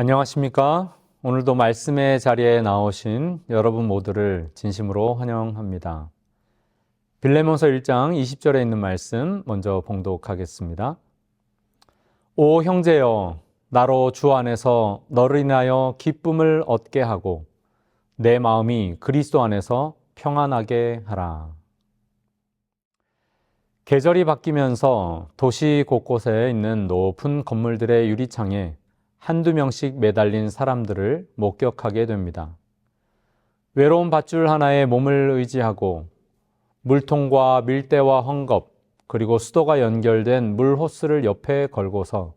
안녕하십니까? 오늘도 말씀의 자리에 나오신 여러분 모두를 진심으로 환영합니다. 빌레몬서 1장 20절에 있는 말씀 먼저 봉독하겠습니다. 오 형제여, 나로 주 안에서 너를 인하여 기쁨을 얻게 하고 내 마음이 그리스도 안에서 평안하게 하라. 계절이 바뀌면서 도시 곳곳에 있는 높은 건물들의 유리창에 한두 명씩 매달린 사람들을 목격하게 됩니다. 외로운 밧줄 하나에 몸을 의지하고 물통과 밀대와 헝겊 그리고 수도가 연결된 물 호스를 옆에 걸고서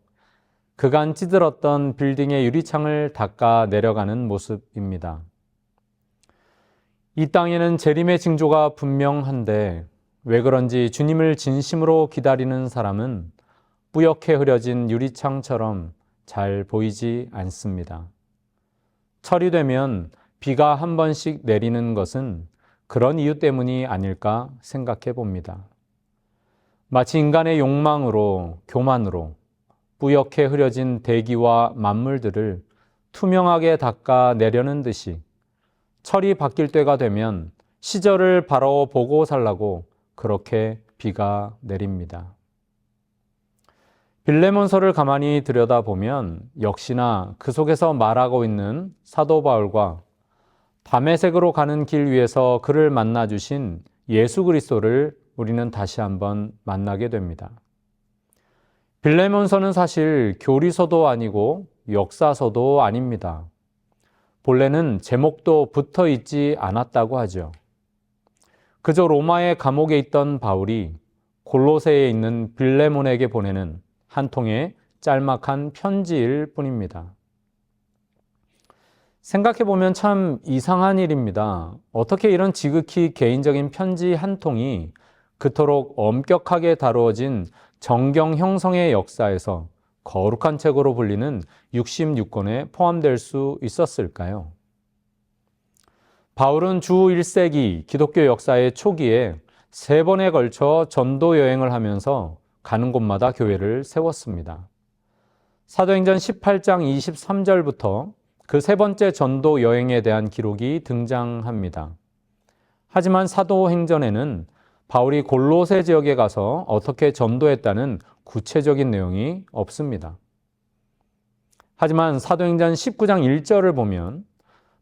그간 찌들었던 빌딩의 유리창을 닦아 내려가는 모습입니다. 이 땅에는 재림의 징조가 분명한데 왜 그런지 주님을 진심으로 기다리는 사람은 뿌옇게 흐려진 유리창처럼 잘 보이지 않습니다. 철이 되면 비가 한 번씩 내리는 것은 그런 이유 때문이 아닐까 생각해 봅니다. 마치 인간의 욕망으로, 교만으로 뿌옇게 흐려진 대기와 만물들을 투명하게 닦아 내려는 듯이 철이 바뀔 때가 되면 시절을 바로 보고 살라고 그렇게 비가 내립니다. 빌레몬서를 가만히 들여다보면 역시나 그 속에서 말하고 있는 사도 바울과 다메섹으로 가는 길 위에서 그를 만나 주신 예수 그리스도를 우리는 다시 한번 만나게 됩니다. 빌레몬서는 사실 교리서도 아니고 역사서도 아닙니다. 본래는 제목도 붙어 있지 않았다고 하죠. 그저 로마의 감옥에 있던 바울이 골로새에 있는 빌레몬에게 보내는 한 통의 짤막한 편지일 뿐입니다. 생각해보면 참 이상한 일입니다. 어떻게 이런 지극히 개인적인 편지 한 통이 그토록 엄격하게 다루어진 정경 형성의 역사에서 거룩한 책으로 불리는 66권에 포함될 수 있었을까요? 바울은 주 1세기 기독교 역사의 초기에 3번에 걸쳐 전도 여행을 하면서 가는 곳마다 교회를 세웠습니다. 사도행전 18장 23절부터 그 3번째 전도 여행에 대한 기록이 등장합니다. 하지만 사도행전에는 바울이 골로새 지역에 가서 어떻게 전도했다는 구체적인 내용이 없습니다. 하지만 사도행전 19장 1절을 보면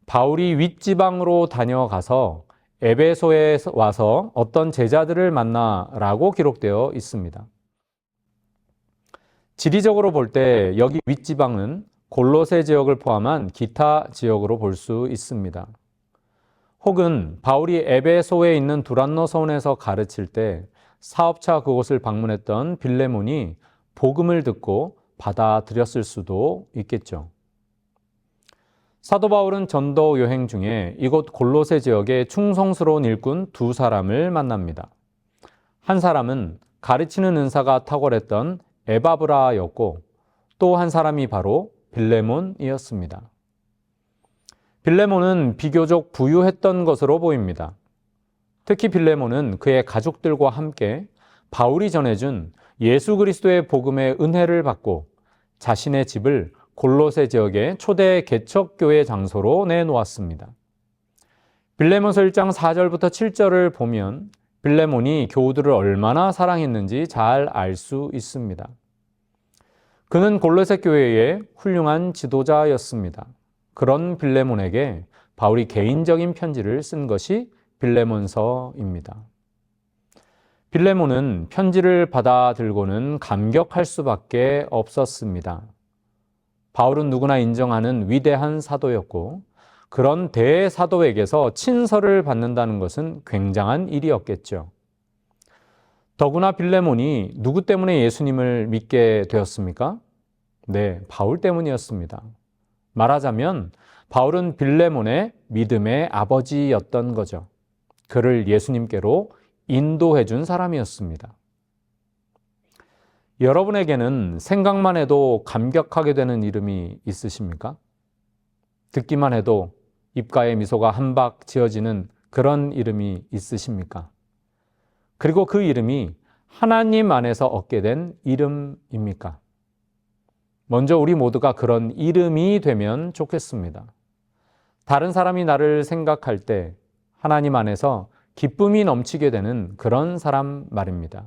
바울이 윗지방으로 다녀가서 에베소에 와서 어떤 제자들을 만나라고 기록되어 있습니다. 지리적으로 볼 때 여기 윗지방은 골로새 지역을 포함한 기타 지역으로 볼 수 있습니다. 혹은 바울이 에베소에 있는 두란노 서원에서 가르칠 때 사업차 그곳을 방문했던 빌레몬이 복음을 듣고 받아들였을 수도 있겠죠. 사도 바울은 전도 여행 중에 이곳 골로새 지역의 충성스러운 일꾼 2사람을 만납니다. 한 사람은 가르치는 은사가 탁월했던 에바브라였고 또 한 사람이 바로 빌레몬이었습니다. 빌레몬은 비교적 부유했던 것으로 보입니다. 특히 빌레몬은 그의 가족들과 함께 바울이 전해준 예수 그리스도의 복음의 은혜를 받고 자신의 집을 골로새 지역의 초대 개척교회 장소로 내놓았습니다. 빌레몬서 1장 4절부터 7절을 보면 빌레몬이 교우들을 얼마나 사랑했는지 잘 알 수 있습니다. 그는 골로새 교회의 훌륭한 지도자였습니다. 그런 빌레몬에게 바울이 개인적인 편지를 쓴 것이 빌레몬서입니다. 빌레몬은 편지를 받아들고는 감격할 수밖에 없었습니다. 바울은 누구나 인정하는 위대한 사도였고 그런 대사도에게서 친서를 받는다는 것은 굉장한 일이었겠죠. 더구나 빌레몬이 누구 때문에 예수님을 믿게 되었습니까? 네, 바울 때문이었습니다. 말하자면 바울은 빌레몬의 믿음의 아버지였던 거죠. 그를 예수님께로 인도해 준 사람이었습니다. 여러분에게는 생각만 해도 감격하게 되는 이름이 있으십니까? 듣기만 해도 입가에 미소가 한박 지어지는 그런 이름이 있으십니까? 그리고 그 이름이 하나님 안에서 얻게 된 이름입니까? 먼저 우리 모두가 그런 이름이 되면 좋겠습니다. 다른 사람이 나를 생각할 때 하나님 안에서 기쁨이 넘치게 되는 그런 사람 말입니다.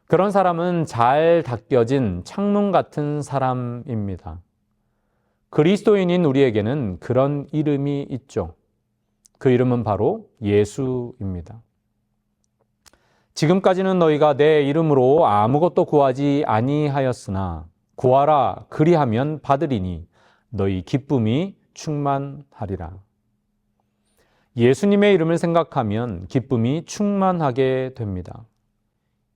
그런 사람은 잘 닦여진 창문 같은 사람입니다. 그리스도인인 우리에게는 그런 이름이 있죠. 그 이름은 바로 예수입니다. 지금까지는 너희가 내 이름으로 아무것도 구하지 아니하였으나 구하라 그리하면 받으리니 너희 기쁨이 충만하리라. 예수님의 이름을 생각하면 기쁨이 충만하게 됩니다.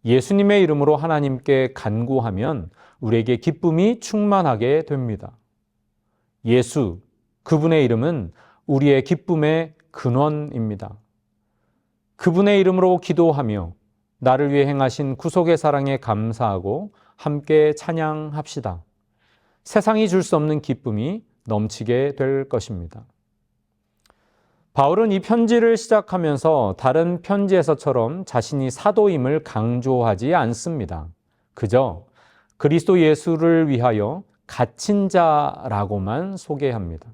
예수님의 이름으로 하나님께 간구하면 우리에게 기쁨이 충만하게 됩니다. 예수, 그분의 이름은 우리의 기쁨의 근원입니다. 그분의 이름으로 기도하며 나를 위해 행하신 구속의 사랑에 감사하고 함께 찬양합시다. 세상이 줄 수 없는 기쁨이 넘치게 될 것입니다. 바울은 이 편지를 시작하면서 다른 편지에서처럼 자신이 사도임을 강조하지 않습니다. 그저 그리스도 예수를 위하여 갇힌 자라고만 소개합니다.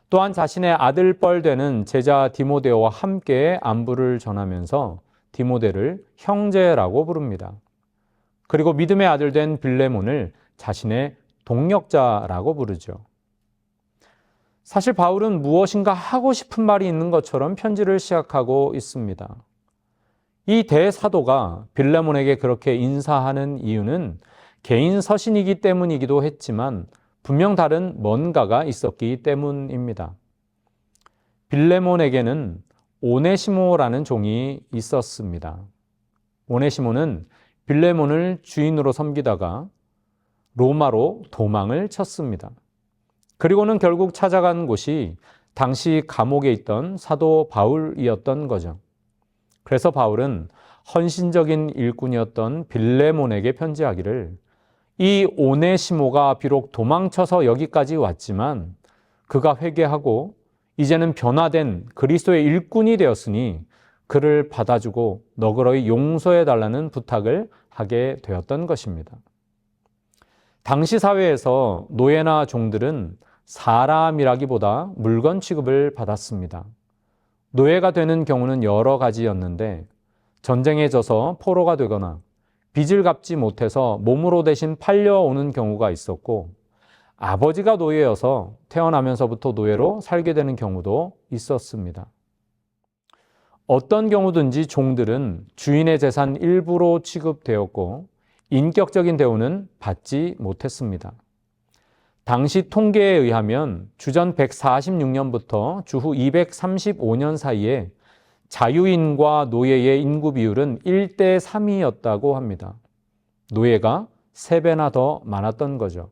또한 자신의 아들뻘 되는 제자 디모데와 함께 안부를 전하면서 디모데를 형제라고 부릅니다. 그리고 믿음의 아들 된 빌레몬을 자신의 동력자라고 부르죠. 사실 바울은 무엇인가 하고 싶은 말이 있는 것처럼 편지를 시작하고 있습니다. 이 대사도가 빌레몬에게 그렇게 인사하는 이유는 개인 서신이기 때문이기도 했지만 분명 다른 뭔가가 있었기 때문입니다. 빌레몬에게는 오네시모라는 종이 있었습니다. 오네시모는 빌레몬을 주인으로 섬기다가 로마로 도망을 쳤습니다. 그리고는 결국 찾아간 곳이 당시 감옥에 있던 사도 바울이었던 거죠. 그래서 바울은 헌신적인 일꾼이었던 빌레몬에게 편지하기를 이 오네시모가 비록 도망쳐서 여기까지 왔지만 그가 회개하고 이제는 변화된 그리스도의 일꾼이 되었으니 그를 받아주고 너그러이 용서해달라는 부탁을 하게 되었던 것입니다. 당시 사회에서 노예나 종들은 사람이라기보다 물건 취급을 받았습니다. 노예가 되는 경우는 여러 가지였는데 전쟁에 져서 포로가 되거나 빚을 갚지 못해서 몸으로 대신 팔려오는 경우가 있었고 아버지가 노예여서 태어나면서부터 노예로 살게 되는 경우도 있었습니다. 어떤 경우든지 종들은 주인의 재산 일부로 취급되었고 인격적인 대우는 받지 못했습니다. 당시 통계에 의하면 주전 146년부터 주후 235년 사이에 자유인과 노예의 인구 비율은 1대 3이었다고 합니다. 노예가 3배나 더 많았던 거죠.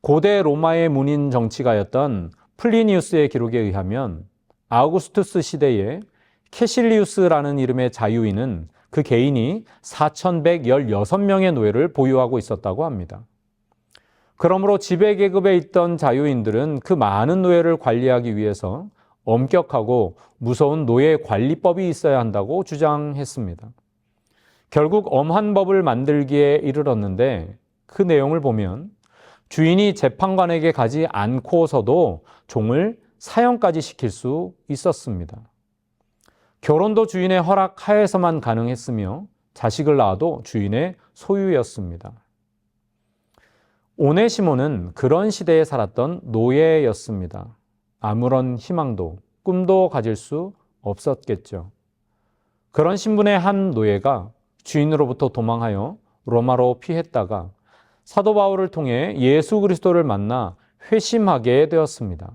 고대 로마의 문인 정치가였던 플리니우스의 기록에 의하면 아우구스투스 시대에 캐실리우스라는 이름의 자유인은 그 개인이 4,116명의 노예를 보유하고 있었다고 합니다. 그러므로 지배계급에 있던 자유인들은 그 많은 노예를 관리하기 위해서 엄격하고 무서운 노예 관리법이 있어야 한다고 주장했습니다. 결국 엄한 법을 만들기에 이르렀는데 그 내용을 보면 주인이 재판관에게 가지 않고서도 종을 사형까지 시킬 수 있었습니다. 결혼도 주인의 허락 하에서만 가능했으며 자식을 낳아도 주인의 소유였습니다. 오네시모는 그런 시대에 살았던 노예였습니다. 아무런 희망도 꿈도 가질 수 없었겠죠. 그런 신분의 한 노예가 주인으로부터 도망하여 로마로 피했다가 사도 바울을 통해 예수 그리스도를 만나 회심하게 되었습니다.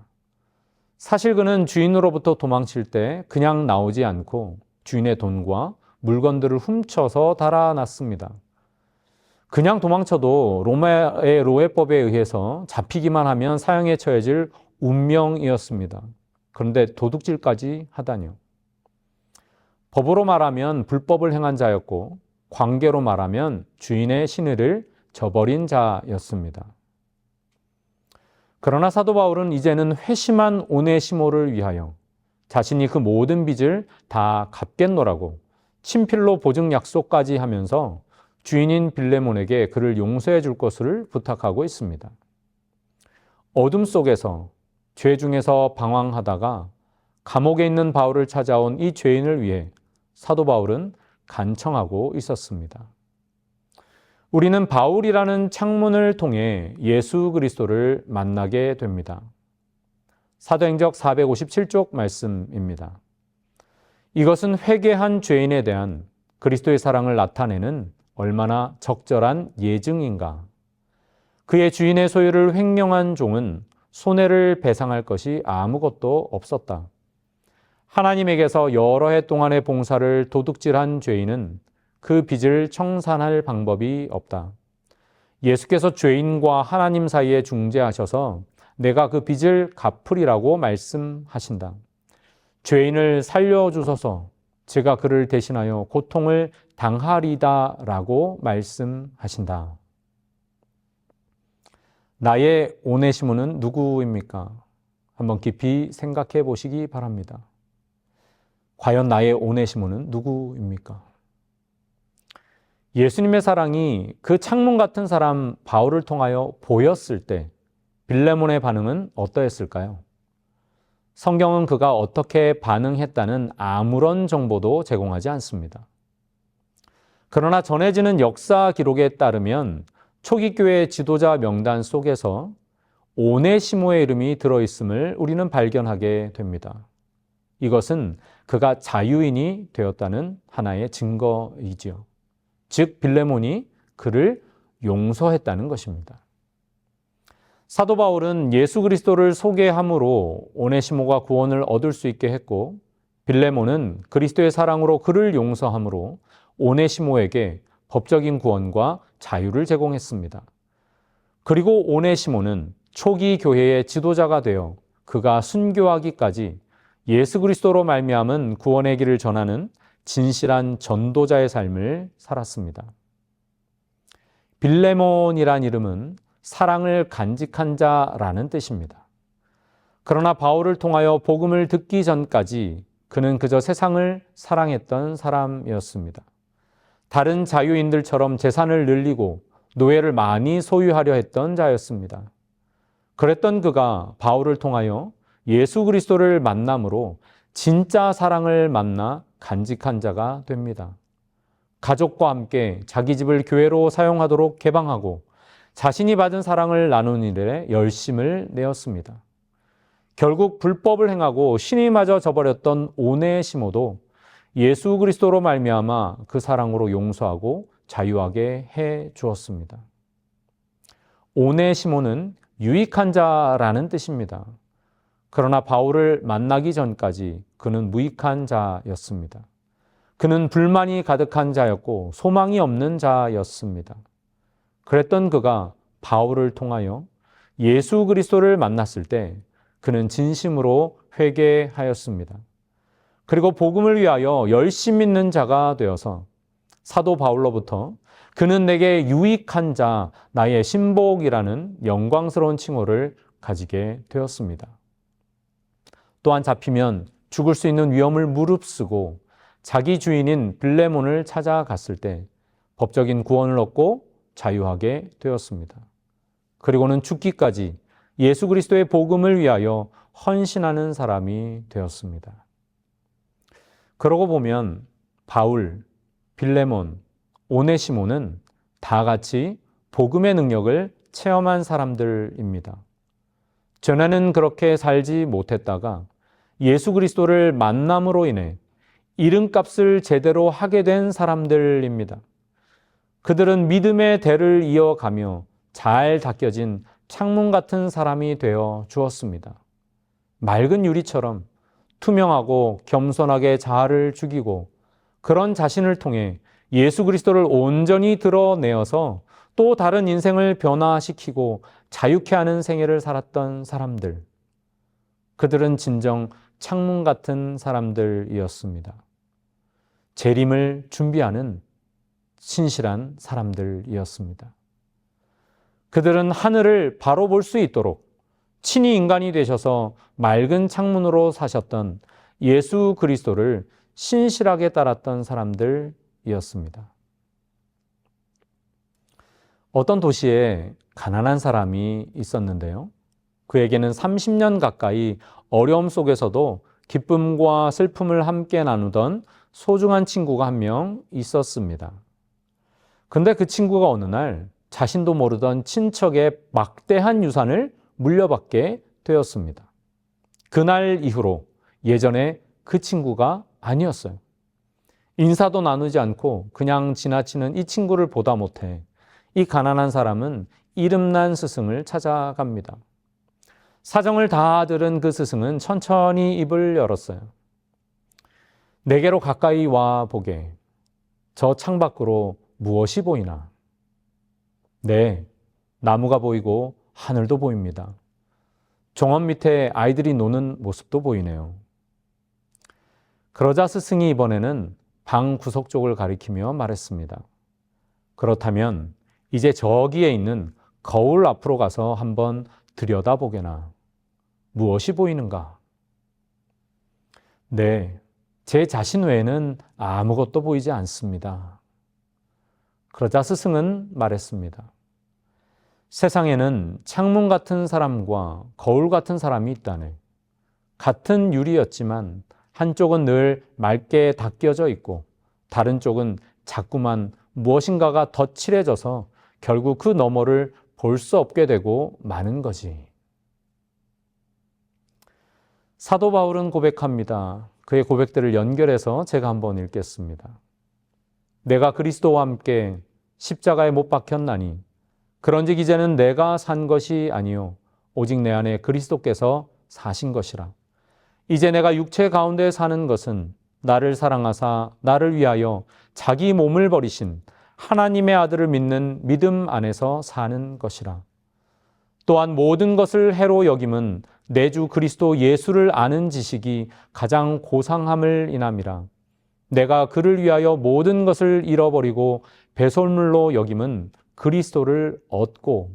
사실 그는 주인으로부터 도망칠 때 그냥 나오지 않고 주인의 돈과 물건들을 훔쳐서 달아났습니다. 그냥 도망쳐도 로마의 노예법에 의해서 잡히기만 하면 사형에 처해질 운명이었습니다. 그런데 도둑질까지 하다니요. 법으로 말하면 불법을 행한 자였고 관계로 말하면 주인의 신의를 저버린 자였습니다. 그러나 사도 바울은 이제는 회심한 오네시모를 위하여 자신이 그 모든 빚을 다 갚겠노라고 친필로 보증 약속까지 하면서 주인인 빌레몬에게 그를 용서해 줄 것을 부탁하고 있습니다. 어둠 속에서 죄 중에서 방황하다가 감옥에 있는 바울을 찾아온 이 죄인을 위해 사도 바울은 간청하고 있었습니다. 우리는 바울이라는 창문을 통해 예수 그리스도를 만나게 됩니다. 사도행적 457쪽 말씀입니다. 이것은 회개한 죄인에 대한 그리스도의 사랑을 나타내는 얼마나 적절한 예증인가. 그의 주인의 소유를 횡령한 종은 손해를 배상할 것이 아무것도 없었다. 하나님에게서 여러 해 동안의 봉사를 도둑질한 죄인은 그 빚을 청산할 방법이 없다. 예수께서 죄인과 하나님 사이에 중재하셔서 내가 그 빚을 갚으리라고 말씀하신다. 죄인을 살려주소서, 제가 그를 대신하여 고통을 당하리다라고 말씀하신다. 나의 오네시모는 누구입니까? 한번 깊이 생각해 보시기 바랍니다. 과연 나의 오네시모는 누구입니까? 예수님의 사랑이 그 창문 같은 사람 바울을 통하여 보였을 때 빌레몬의 반응은 어떠했을까요? 성경은 그가 어떻게 반응했다는 아무런 정보도 제공하지 않습니다. 그러나 전해지는 역사 기록에 따르면 초기 교회 지도자 명단 속에서 오네시모의 이름이 들어있음을 우리는 발견하게 됩니다. 이것은 그가 자유인이 되었다는 하나의 증거이지요. 즉 빌레몬이 그를 용서했다는 것입니다. 사도 바울은 예수 그리스도를 소개함으로 오네시모가 구원을 얻을 수 있게 했고, 빌레몬은 그리스도의 사랑으로 그를 용서함으로 오네시모에게 법적인 구원과 자유를 제공했습니다. 그리고 오네시모는 초기 교회의 지도자가 되어 그가 순교하기까지 예수 그리스도로 말미암은 구원의 길을 전하는 진실한 전도자의 삶을 살았습니다. 빌레몬이란 이름은 사랑을 간직한 자라는 뜻입니다. 그러나 바울을 통하여 복음을 듣기 전까지 그는 그저 세상을 사랑했던 사람이었습니다. 다른 자유인들처럼 재산을 늘리고 노예를 많이 소유하려 했던 자였습니다. 그랬던 그가 바울을 통하여 예수 그리스도를 만남으로 진짜 사랑을 만나 간직한 자가 됩니다. 가족과 함께 자기 집을 교회로 사용하도록 개방하고 자신이 받은 사랑을 나누는 일에 열심을 내었습니다. 결국 불법을 행하고 신이마저 져버렸던 오네시모도 예수 그리스도로 말미암아 그 사랑으로 용서하고 자유하게 해 주었습니다. 오네시모는 유익한 자라는 뜻입니다. 그러나 바울을 만나기 전까지 그는 무익한 자였습니다. 그는 불만이 가득한 자였고 소망이 없는 자였습니다. 그랬던 그가 바울을 통하여 예수 그리스도를 만났을 때 그는 진심으로 회개하였습니다. 그리고 복음을 위하여 열심 믿는 자가 되어서 사도 바울로부터 그는 내게 유익한 자, 나의 신복이라는 영광스러운 칭호를 가지게 되었습니다. 또한 잡히면 죽을 수 있는 위험을 무릅쓰고 자기 주인인 빌레몬을 찾아갔을 때 법적인 구원을 얻고 자유하게 되었습니다. 그리고는 죽기까지 예수 그리스도의 복음을 위하여 헌신하는 사람이 되었습니다. 그러고 보면 바울, 빌레몬, 오네시모는 다 같이 복음의 능력을 체험한 사람들입니다. 전에는 그렇게 살지 못했다가 예수 그리스도를 만남으로 인해 이름값을 제대로 하게 된 사람들입니다. 그들은 믿음의 대를 이어가며 잘 닦여진 창문 같은 사람이 되어 주었습니다. 맑은 유리처럼 투명하고 겸손하게 자아를 죽이고 그런 자신을 통해 예수 그리스도를 온전히 드러내어서 또 다른 인생을 변화시키고 자유케 하는 생애를 살았던 사람들. 그들은 진정 창문 같은 사람들이었습니다. 재림을 준비하는 신실한 사람들이었습니다. 그들은 하늘을 바로 볼 수 있도록 친히 인간이 되셔서 맑은 창문으로 사셨던 예수 그리스도를 신실하게 따랐던 사람들이었습니다. 어떤 도시에 가난한 사람이 있었는데요. 그에게는 30년 가까이 어려움 속에서도 기쁨과 슬픔을 함께 나누던 소중한 친구가 한 명 있었습니다. 근데 그 친구가 어느 날 자신도 모르던 친척의 막대한 유산을 물려받게 되었습니다. 그날 이후로 예전에 그 친구가 아니었어요. 인사도 나누지 않고 그냥 지나치는 이 친구를 보다 못해 이 가난한 사람은 이름난 스승을 찾아갑니다. 사정을 다 들은 그 스승은 천천히 입을 열었어요. 내게로 가까이 와 보게. 저 창밖으로 무엇이 보이나? 네, 나무가 보이고 하늘도 보입니다. 정원 밑에 아이들이 노는 모습도 보이네요. 그러자 스승이 이번에는 방 구석 쪽을 가리키며 말했습니다. 그렇다면 이제 저기에 있는 거울 앞으로 가서 한번 들여다보게나. 무엇이 보이는가? 네, 제 자신 외에는 아무것도 보이지 않습니다. 그러자 스승은 말했습니다. 세상에는 창문 같은 사람과 거울 같은 사람이 있다네. 같은 유리였지만 한쪽은 늘 맑게 닦여져 있고 다른 쪽은 자꾸만 무엇인가가 더 칠해져서 결국 그 너머를 볼 수 없게 되고 마는 거지. 사도 바울은 고백합니다. 그의 고백들을 연결해서 제가 한번 읽겠습니다. 내가 그리스도와 함께 십자가에 못 박혔나니 그런즉 이제는 내가 산 것이 아니요 오직 내 안에 그리스도께서 사신 것이라. 이제 내가 육체 가운데 사는 것은 나를 사랑하사 나를 위하여 자기 몸을 버리신 하나님의 아들을 믿는 믿음 안에서 사는 것이라. 또한 모든 것을 해로 여김은 내 주 그리스도 예수를 아는 지식이 가장 고상함을 인함이라. 내가 그를 위하여 모든 것을 잃어버리고 배설물로 여김은 그리스도를 얻고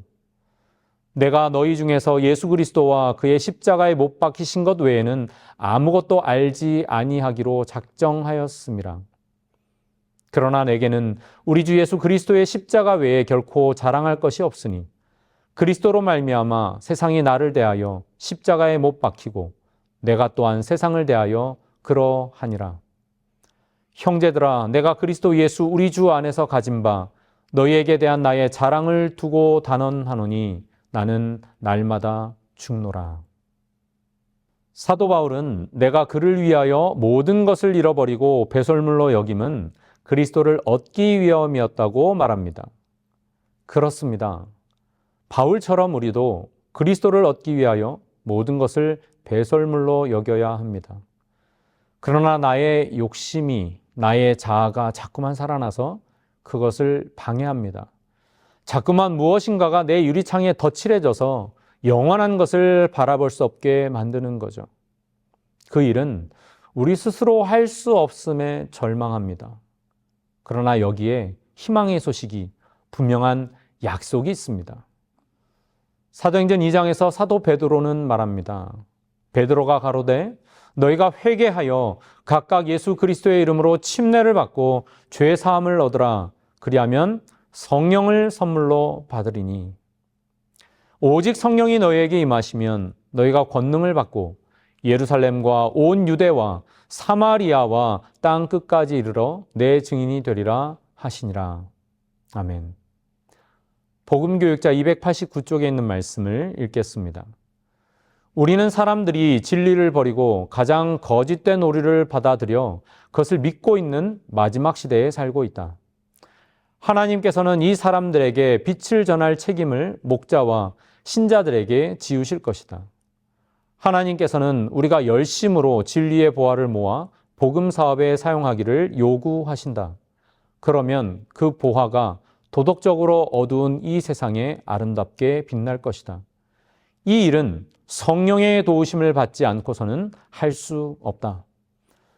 내가 너희 중에서 예수 그리스도와 그의 십자가에 못 박히신 것 외에는 아무것도 알지 아니하기로 작정하였음이라. 그러나 내게는 우리 주 예수 그리스도의 십자가 외에 결코 자랑할 것이 없으니 그리스도로 말미암아 세상이 나를 대하여 십자가에 못 박히고 내가 또한 세상을 대하여 그러하니라. 형제들아, 내가 그리스도 예수 우리 주 안에서 가진 바 너희에게 대한 나의 자랑을 두고 단언하노니 나는 날마다 죽노라. 사도 바울은 내가 그를 위하여 모든 것을 잃어버리고 배설물로 여김은 그리스도를 얻기 위함이었다고 말합니다. 그렇습니다. 바울처럼 우리도 그리스도를 얻기 위하여 모든 것을 배설물로 여겨야 합니다. 그러나 나의 욕심이, 나의 자아가 자꾸만 살아나서 그것을 방해합니다. 자꾸만 무엇인가가 내 유리창에 덧칠해져서 영원한 것을 바라볼 수 없게 만드는 거죠. 그 일은 우리 스스로 할 수 없음에 절망합니다. 그러나 여기에 희망의 소식이, 분명한 약속이 있습니다. 사도행전 2장에서 사도 베드로는 말합니다. 베드로가 가로되 너희가 회개하여 각각 예수 그리스도의 이름으로 침례를 받고 죄 사함을 얻으라. 그리하면 성령을 선물로 받으리니 오직 성령이 너희에게 임하시면 너희가 권능을 받고 예루살렘과 온 유대와 사마리아와 땅 끝까지 이르러 내 증인이 되리라 하시니라. 아멘. 복음교육자 289쪽에 있는 말씀을 읽겠습니다. 우리는 사람들이 진리를 버리고 가장 거짓된 오류를 받아들여 그것을 믿고 있는 마지막 시대에 살고 있다. 하나님께서는 이 사람들에게 빛을 전할 책임을 목자와 신자들에게 지우실 것이다. 하나님께서는 우리가 열심으로 진리의 보화를 모아 복음 사업에 사용하기를 요구하신다. 그러면 그 보화가 도덕적으로 어두운 이 세상에 아름답게 빛날 것이다. 이 일은 성령의 도우심을 받지 않고서는 할 수 없다.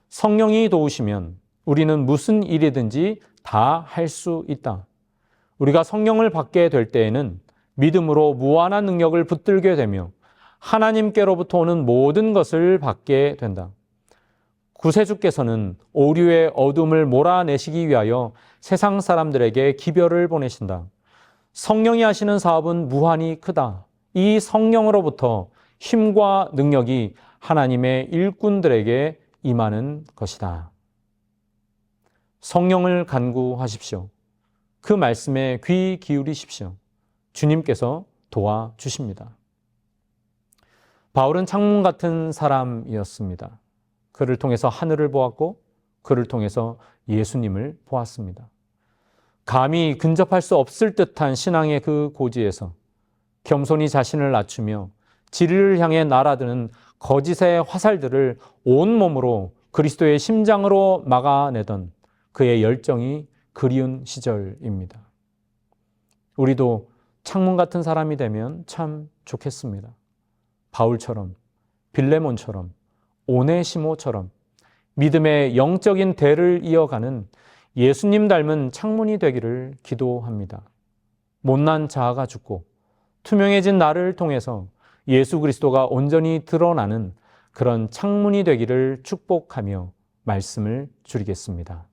성령이 도우시면 우리는 무슨 일이든지 다 할 수 있다. 우리가 성령을 받게 될 때에는 믿음으로 무한한 능력을 붙들게 되며 하나님께로부터 오는 모든 것을 받게 된다. 구세주께서는 오류의 어둠을 몰아내시기 위하여 세상 사람들에게 기별을 보내신다. 성령이 하시는 사업은 무한히 크다. 이 성령으로부터 힘과 능력이 하나님의 일꾼들에게 임하는 것이다. 성령을 간구하십시오. 그 말씀에 귀 기울이십시오. 주님께서 도와주십니다. 바울은 창문 같은 사람이었습니다. 그를 통해서 하늘을 보았고 그를 통해서 예수님을 보았습니다. 감히 근접할 수 없을 듯한 신앙의 그 고지에서 겸손히 자신을 낮추며 진리를 향해 날아드는 거짓의 화살들을 온몸으로 그리스도의 심장으로 막아내던 그의 열정이 그리운 시절입니다. 우리도 창문 같은 사람이 되면 참 좋겠습니다. 바울처럼, 빌레몬처럼, 오네시모처럼 믿음의 영적인 대를 이어가는 예수님 닮은 창문이 되기를 기도합니다. 못난 자아가 죽고 투명해진 나를 통해서 예수 그리스도가 온전히 드러나는 그런 창문이 되기를 축복하며 말씀을 줄이겠습니다.